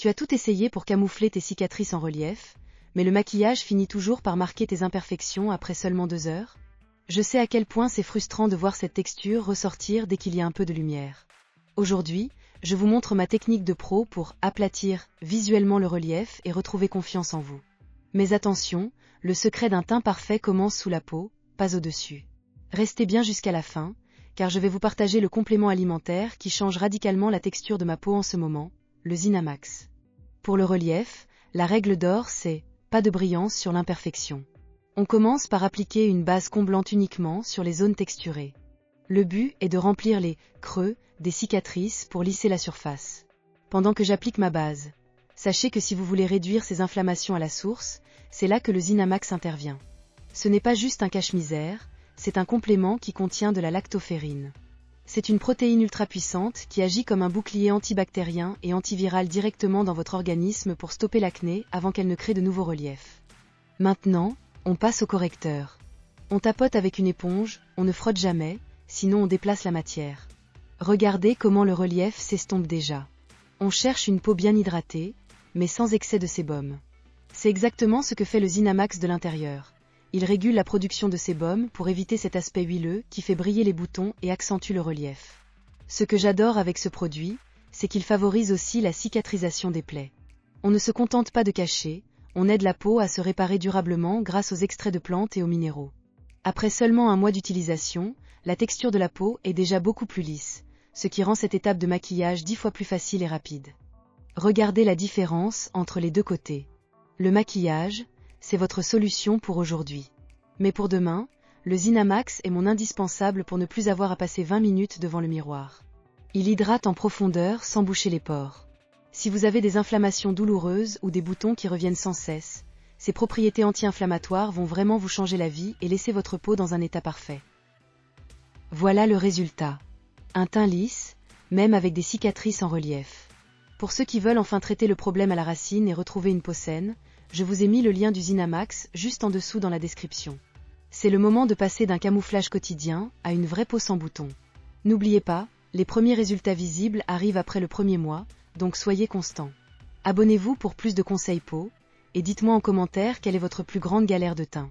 Tu as tout essayé pour camoufler tes cicatrices en relief, mais le maquillage finit toujours par marquer tes imperfections après seulement 2 heures. Je sais à quel point c'est frustrant de voir cette texture ressortir dès qu'il y a un peu de lumière. Aujourd'hui, je vous montre ma technique de pro pour aplatir visuellement le relief et retrouver confiance en vous. Mais attention, le secret d'un teint parfait commence sous la peau, pas au-dessus. Restez bien jusqu'à la fin, car je vais vous partager le complément alimentaire qui change radicalement la texture de ma peau en ce moment, le Zinamax. Pour le relief, la règle d'or c'est pas de brillance sur l'imperfection. On commence par appliquer une base comblante uniquement sur les zones texturées. Le but est de remplir les creux des cicatrices pour lisser la surface. Pendant que j'applique ma base, sachez que si vous voulez réduire ces inflammations à la source, c'est là que le Zinamax intervient. Ce n'est pas juste un cache-misère, c'est un complément qui contient de la lactoferrine. C'est une protéine ultra puissante qui agit comme un bouclier antibactérien et antiviral directement dans votre organisme pour stopper l'acné avant qu'elle ne crée de nouveaux reliefs. Maintenant, on passe au correcteur. On tapote avec une éponge, on ne frotte jamais, sinon on déplace la matière. Regardez comment le relief s'estompe déjà. On cherche une peau bien hydratée, mais sans excès de sébum. C'est exactement ce que fait le Zinamax de l'intérieur. Il régule la production de sébum pour éviter cet aspect huileux qui fait briller les boutons et accentue le relief. Ce que j'adore avec ce produit, c'est qu'il favorise aussi la cicatrisation des plaies. On ne se contente pas de cacher, on aide la peau à se réparer durablement grâce aux extraits de plantes et aux minéraux. Après seulement 1 mois d'utilisation, la texture de la peau est déjà beaucoup plus lisse, ce qui rend cette étape de maquillage 10 fois plus facile et rapide. Regardez la différence entre les deux côtés. Le maquillage, c'est votre solution pour aujourd'hui. Mais pour demain, le Zinamax est mon indispensable pour ne plus avoir à passer 20 minutes devant le miroir. Il hydrate en profondeur sans boucher les pores. Si vous avez des inflammations douloureuses ou des boutons qui reviennent sans cesse, ses propriétés anti-inflammatoires vont vraiment vous changer la vie et laisser votre peau dans un état parfait. Voilà le résultat. Un teint lisse, même avec des cicatrices en relief. Pour ceux qui veulent enfin traiter le problème à la racine et retrouver une peau saine, je vous ai mis le lien du Zinamax juste en dessous dans la description. C'est le moment de passer d'un camouflage quotidien à une vraie peau sans boutons. N'oubliez pas, les premiers résultats visibles arrivent après le 1er mois, donc soyez constants. Abonnez-vous pour plus de conseils peau, et dites-moi en commentaire quelle est votre plus grande galère de teint.